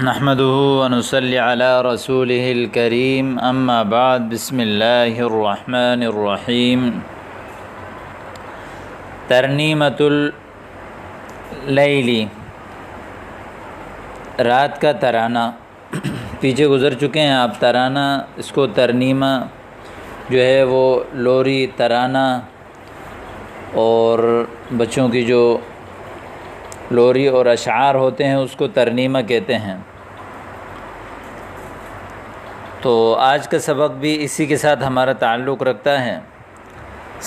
نحمده ونصلي على رسوله الكريم اما بعد بسم اللہ الرحمن الرحیم۔ ترنیمۃ اللیل، رات کا ترانہ پیچھے گزر چکے ہیں آپ۔ ترانہ اس کو ترنیمہ جو ہے وہ لوری ترانہ اور بچوں کی جو لوری اور اشعار ہوتے ہیں اس کو ترنیمہ کہتے ہیں۔ تو آج کا سبق بھی اسی کے ساتھ ہمارا تعلق رکھتا ہے۔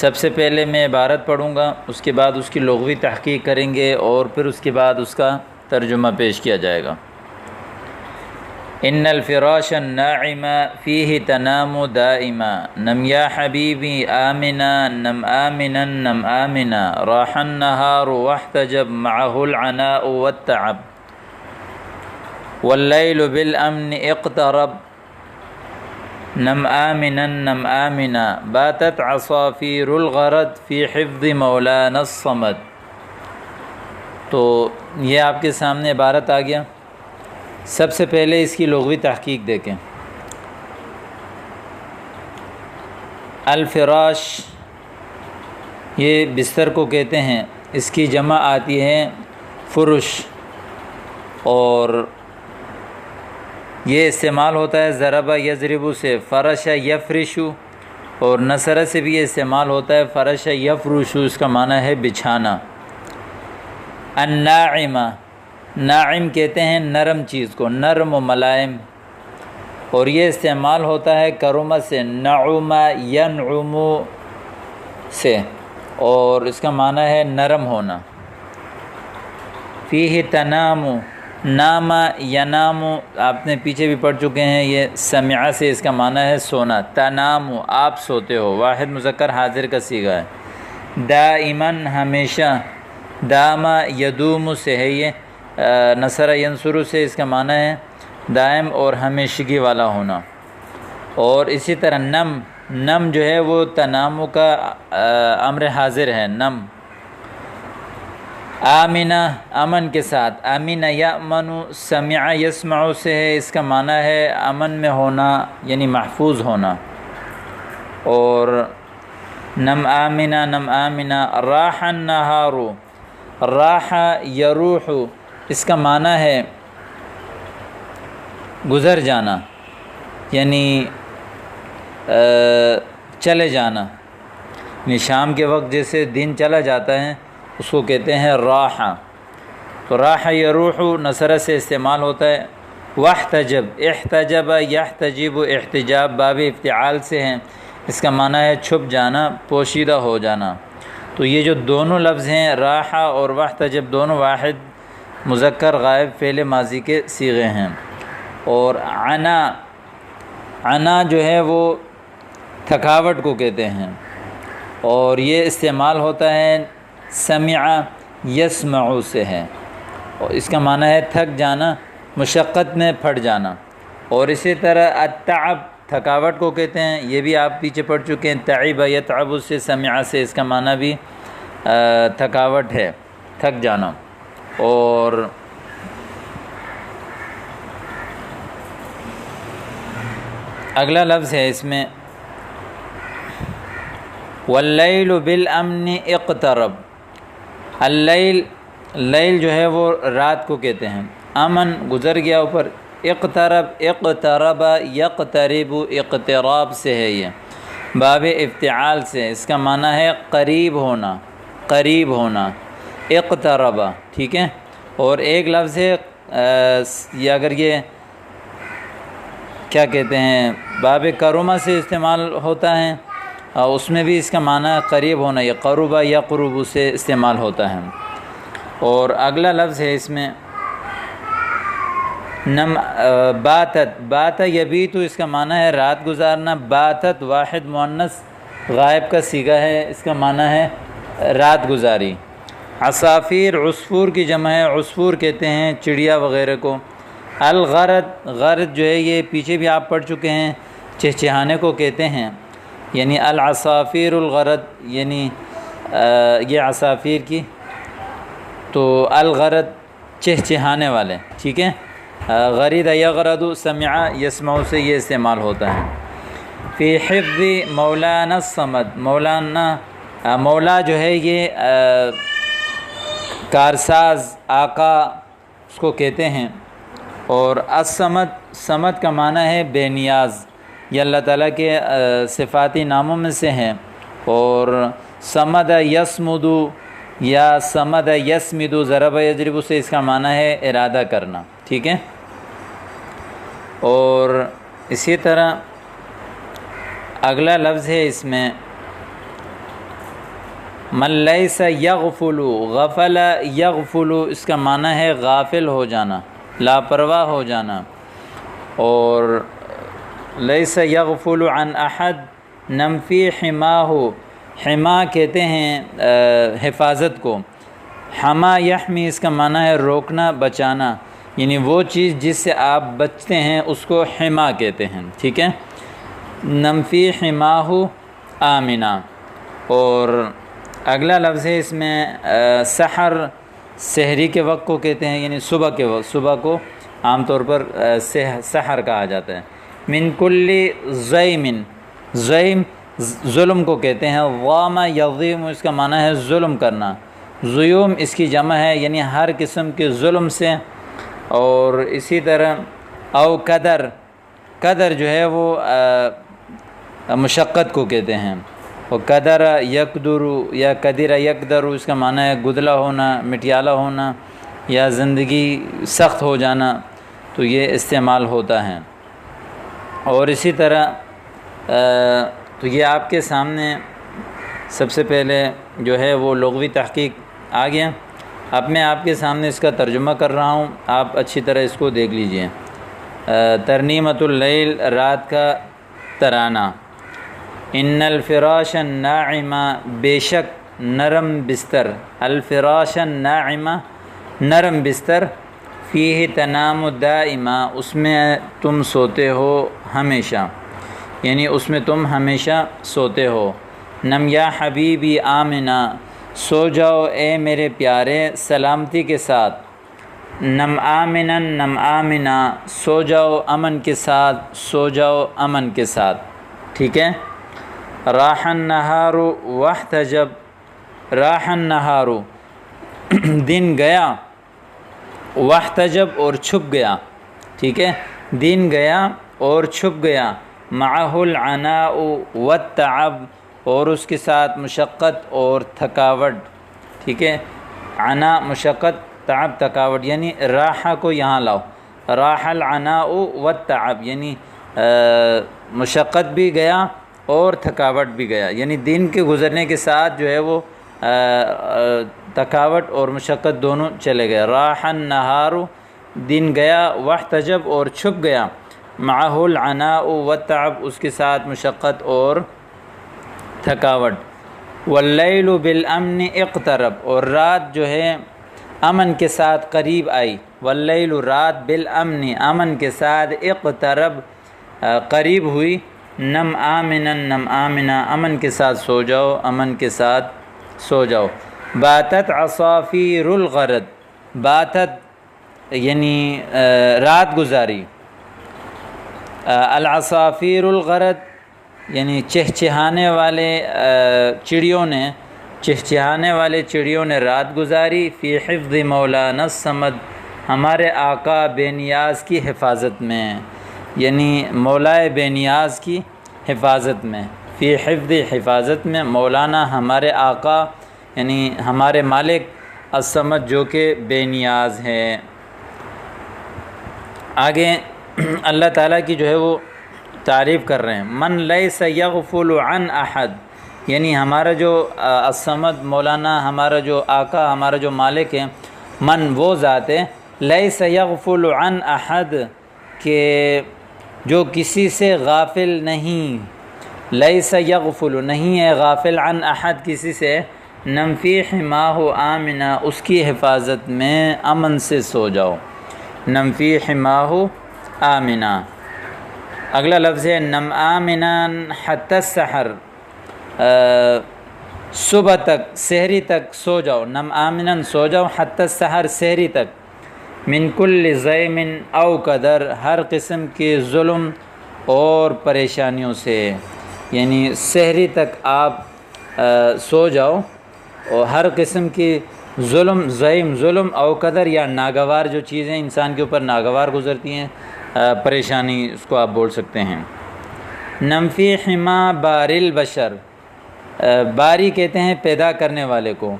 سب سے پہلے میں عبارت پڑھوں گا، اس کے بعد اس کی لغوی تحقیق کریں گے اور پھر اس کے بعد اس کا ترجمہ پیش کیا جائے گا۔ ان الفراش الناعم فيه تنام دائما نم یا حبیبی آمنا نم آمنا نم آمنا راح النهار واحتجب معه العناء والتعب والليل بالأمن اقترب نم آمنا نم آمنا باتت عصافیر الغرد في حفظ مولانا الصمد۔ تو یہ آپ کے سامنے عبارت آ گیا۔ سب سے پہلے اس کی لغوی تحقیق دیکھیں۔ الفراش یہ بستر کو کہتے ہیں، اس کی جمع آتی ہے فرش، اور یہ استعمال ہوتا ہے ضرب یضرب سے، فرش یفرش، اور نصر سے بھی یہ استعمال ہوتا ہے فرش یفرش، اس کا معنی ہے بچھانا۔ الناعمہ، ناعم کہتے ہیں نرم چیز کو، نرم و ملائم، اور یہ استعمال ہوتا ہے کرم سے، نعم ینعم سے، اور اس کا معنی ہے نرم ہونا۔ فیہ تنام، نام ینام آپ نے پیچھے بھی پڑھ چکے ہیں، یہ سمع سے اس کا معنی ہے سونا۔ تنام آپ سوتے ہو، واحد مذکر حاضر کا صیغہ ہے۔ دائماً ہمیشہ، دام یدوم سے ہے، یہ نصر ینصر سے اس کا معنی ہے دائم اور ہمیشگی والا ہونا۔ اور اسی طرح نم، نم جو ہے وہ تنام کا امر حاضر ہے، نم۔ آمنہ، امن کے ساتھ، آمنہ یأمن، سمع یسمع سے ہے، اس کا معنی ہے امن میں ہونا یعنی محفوظ ہونا۔ اور نم آمنہ نم آمنہ راح النہار، راح یروح، اس کا معنی ہے گزر جانا یعنی چلے جانا، یعنی شام کے وقت جیسے دن چلا جاتا ہے اس کو کہتے ہیں راح۔ تو راح یروح نصر سے استعمال ہوتا ہے۔ واحتجب، احتجب یحتجب، احتجاب باب افتعال سے ہیں، اس کا معنی ہے چھپ جانا، پوشیدہ ہو جانا۔ تو یہ جو دونوں لفظ ہیں راح اور واحتجب، دونوں واحد مذکر غائب فعل ماضی کے صیغے ہیں۔ اور عنا، عنا جو ہے وہ تھکاوٹ کو کہتے ہیں، اور یہ استعمال ہوتا ہے سمع یسمع سے ہے، اور اس کا معنی ہے تھک جانا، مشقت میں پھٹ جانا۔ اور اسی طرح التعب، تھکاوٹ کو کہتے ہیں، یہ بھی آپ پیچھے پڑھ چکے ہیں، تعب یتعب سے، سمع سے، اس کا معنی بھی تھکاوٹ ہے، تھک جانا۔ اور اگلا لفظ ہے اس میں واللیل بالامن اقترب۔ اللیل، لیل جو ہے وہ رات کو کہتے ہیں، امن گزر گیا اوپر، اقترب، اقترب یقترب، اقتراب سے ہے، یہ باب افتعال سے، اس کا معنی ہے قریب ہونا، قریب ہونا، اقترب، ٹھیک ہے۔ اور ایک لفظ ہے یہ اگر یہ کیا کہتے ہیں باب کرمہ سے استعمال ہوتا ہے، اس میں بھی اس کا معنی قریب ہونا، یہ قرب یا قرب سے استعمال ہوتا ہے۔ اور اگلا لفظ ہے اس میں نم باتت، بات یبیت، اس کا معنی ہے رات گزارنا۔ باتت واحد مؤنث غائب کا صیغہ ہے، اس کا معنی ہے رات گزاری۔ عصافیر، عصفور کی جمع ہے، عصفور کہتے ہیں چڑیا وغیرہ کو۔ الغرد، غرد جو ہے یہ پیچھے بھی آپ پڑھ چکے ہیں، چہچہانے کو کہتے ہیں، یعنی العصافیر الغرد، یعنی یہ عصافیر کی، تو الغرد چہچہانے والے، ٹھیک ہے۔ غرید یغرد سمع یسمع سے یہ استعمال ہوتا ہے۔ فی حفظ مولانا الصمد، مولا جو ہے یہ کارساز آقا اس کو کہتے ہیں، اور الصمد، صمد کا معنی ہے بے نیاز، یہ اللہ تعالیٰ کے صفاتی ناموں میں سے ہے۔ اور صمد یصمد یا صمد یصمد، ضرب یضرب سے اس کا معنی ہے ارادہ کرنا، ٹھیک ہے۔ اور اسی طرح اگلا لفظ ہے اس میں من لیس یغفل، غفل یغفل، اس کا معنی ہے غافل ہو جانا، لاپرواہ ہو جانا۔ اور لیس یغفل عن احد نمفی حماہ، حما کہتے ہیں حفاظت کو، حما یحمی اس کا معنی ہے روکنا، بچانا، یعنی وہ چیز جس سے آپ بچتے ہیں اس کو حما کہتے ہیں، ٹھیک ہے۔ نمفی حماہ آمنا۔ اور اگلا لفظ ہے اس میں سحر، سحری کے وقت کو کہتے ہیں، یعنی صبح کے وقت، صبح کو عام طور پر سحر کہا جاتا ہے۔ من کل ظیم، ظیم ظلم کو کہتے ہیں، غام یظیم اس کا معنی ہے ظلم کرنا، ظیوم اس کی جمع ہے، یعنی ہر قسم کے ظلم سے۔ اور اسی طرح او قدر، قدر جو ہے وہ مشقت کو کہتے ہیں، اور قدر یقدر یا قدر یقدر اس کا معنی ہے گدلا ہونا، مٹیالہ ہونا یا زندگی سخت ہو جانا، تو یہ استعمال ہوتا ہے۔ اور اسی طرح تو یہ آپ کے سامنے سب سے پہلے جو ہے وہ لغوی تحقیق آ گیا۔ اب میں آپ کے سامنے اس کا ترجمہ کر رہا ہوں، آپ اچھی طرح اس کو دیکھ لیجئے۔ ترنیمۃ اللیل، رات کا ترانہ۔ ان الفراش الناعمہ، بے شک نرم بستر، الفراش الناعمہ نرم بستر، فیہ تنام دائمہ اس میں تم سوتے ہو ہمیشہ، یعنی اس میں تم ہمیشہ سوتے ہو۔ نم یا حبیبی آمنہ، سو جاؤ اے میرے پیارے سلامتی کے ساتھ۔ نم آمنا، نم آمنا، سو جاؤ امن کے ساتھ، سو جاؤ امن کے ساتھ، ٹھیک ہے۔ راح النہار واحتجب، راح النہار دن گیا، واحتجب اور چھپ گیا، ٹھیک ہے، دن گیا اور چھپ گیا، معہ العناء والتعب اور اس کے ساتھ مشقت اور تھکاوٹ، ٹھیک ہے۔ عنا مشقت، تعب تھکاوٹ، یعنی راحہ کو یہاں لاؤ، راح العناء والتعب یعنی مشقت بھی گیا اور تھکاوٹ بھی گیا، یعنی دن کے گزرنے کے ساتھ جو ہے وہ تھکاوٹ اور مشقت دونوں چلے گئے۔ راح النہار دن گیا، واحتجب اور چھپ گیا، معہ العناء والتعب اس کے ساتھ مشقت اور تھکاوٹ۔ واللیل بالامن اقترب اور رات جو ہے امن کے ساتھ قریب آئی، واللیل رات بالامن امن کے ساتھ اقترب قریب ہوئی، نم آمنا نم آمنا امن کے ساتھ سو جاؤ، امن کے ساتھ سو جاؤ۔ باتت عصافیر الغرد، باتت یعنی رات گزاری، العصافیر الغرد یعنی چہچہانے والے چڑیوں نے، چہچہانے والے چڑیوں نے رات گزاری، فی حفظ مولانا الصمد ہمارے آقا بے نیاز کی حفاظت میں، یعنی مولائے بے نیاز کی حفاظت میں، فی حفظ حفاظت میں، مولانا ہمارے آقا یعنی ہمارے مالک، الصمد جو کہ بے نیاز ہے۔ آگے اللہ تعالیٰ کی جو ہے وہ تعریف کر رہے ہیں، من لیس یغفل عن احد، یعنی ہمارا جو الصمد مولانا ہمارا جو آقا ہمارا جو مالک ہے، من وہ ذات ہے، لیس یغفل عن احد کہ جو کسی سے غافل نہیں، لیس یغفل نہیں ہے غافل عن احد کسی سے، نم فی حماہ آمنا اس کی حفاظت میں امن سے سو جاؤ، نم فی حماہ آمنا۔ اگلا لفظ ہے نم آمنا حتی السحر، صبح تک سحری تک سو جاؤ، نم آمنا سو جاؤ، حتی السحر سحری تک، من کل ضیم او قدر، ہر قسم کے ظلم اور پریشانیوں سے، یعنی سحری تک آپ سو جاؤ اور ہر قسم کی ظلم، ضیم ظلم او قدر یا ناگوار جو چیزیں انسان کے اوپر ناگوار گزرتی ہیں، پریشانی اس کو آپ بول سکتے ہیں۔ نمفی حما بار البشر، باری کہتے ہیں پیدا کرنے والے کو،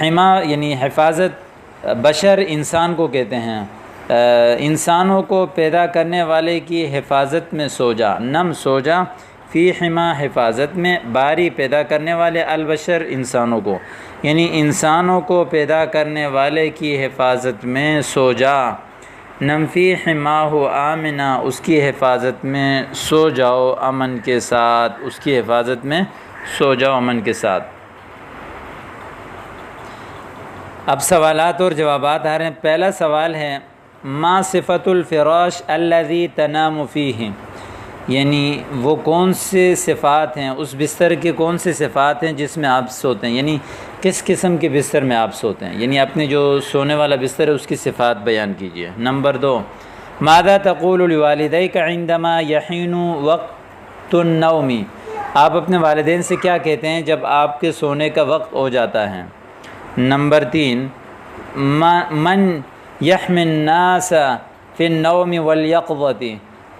حما یعنی حفاظت، بشر انسان کو کہتے ہیں، انسانوں کو پیدا کرنے والے کی حفاظت میں سو جا، نم سو جا، فی حما حفاظت میں، باری پیدا کرنے والے، البشر انسانوں کو، یعنی انسانوں کو پیدا کرنے والے کی حفاظت میں سو جا، نم فی حماہ آمنا، اس کی حفاظت میں سو جاؤ امن کے ساتھ، اس کی حفاظت میں سو جاؤ امن کے ساتھ۔ اب سوالات اور جوابات آ رہے ہیں۔ پہلا سوال ہے ما صفت الفراش الذی تنام فیہ، یعنی وہ کون سے صفات ہیں، اس بستر کے کون سے صفات ہیں جس میں آپ سوتے ہیں، یعنی کس قسم کے بستر میں آپ سوتے ہیں، یعنی اپنے جو سونے والا بستر ہے اس کی صفات بیان کیجیے۔ نمبر 2، ماذا تقول لوالدیک عندما یحین وقت النوم، آپ اپنے والدین سے کیا کہتے ہیں جب آپ کے سونے کا وقت ہو جاتا ہے۔ نمبر 3، من یحمی الناس فی النوم والیقظۃ،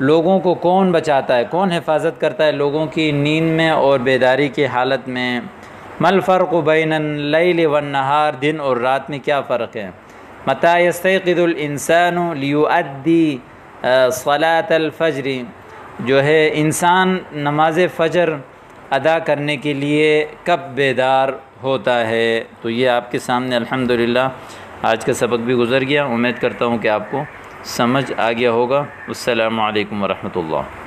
لوگوں کو کون بچاتا ہے، کون حفاظت کرتا ہے لوگوں کی نیند میں اور بیداری کی حالت میں۔ ما الفرق بین اللیل والنہار، دن اور رات میں کیا فرق ہے۔ متی یستیقظ الانسان لیؤدی صلاۃ الفجر، جو ہے انسان نماز فجر ادا کرنے کے لیے کب بیدار ہوتا ہے۔ تو یہ آپ کے سامنے الحمدللہ آج کا سبق بھی گزر گیا، امید کرتا ہوں کہ آپ کو سمجھ آ گیا ہوگا۔ السلام علیکم ورحمۃ اللہ۔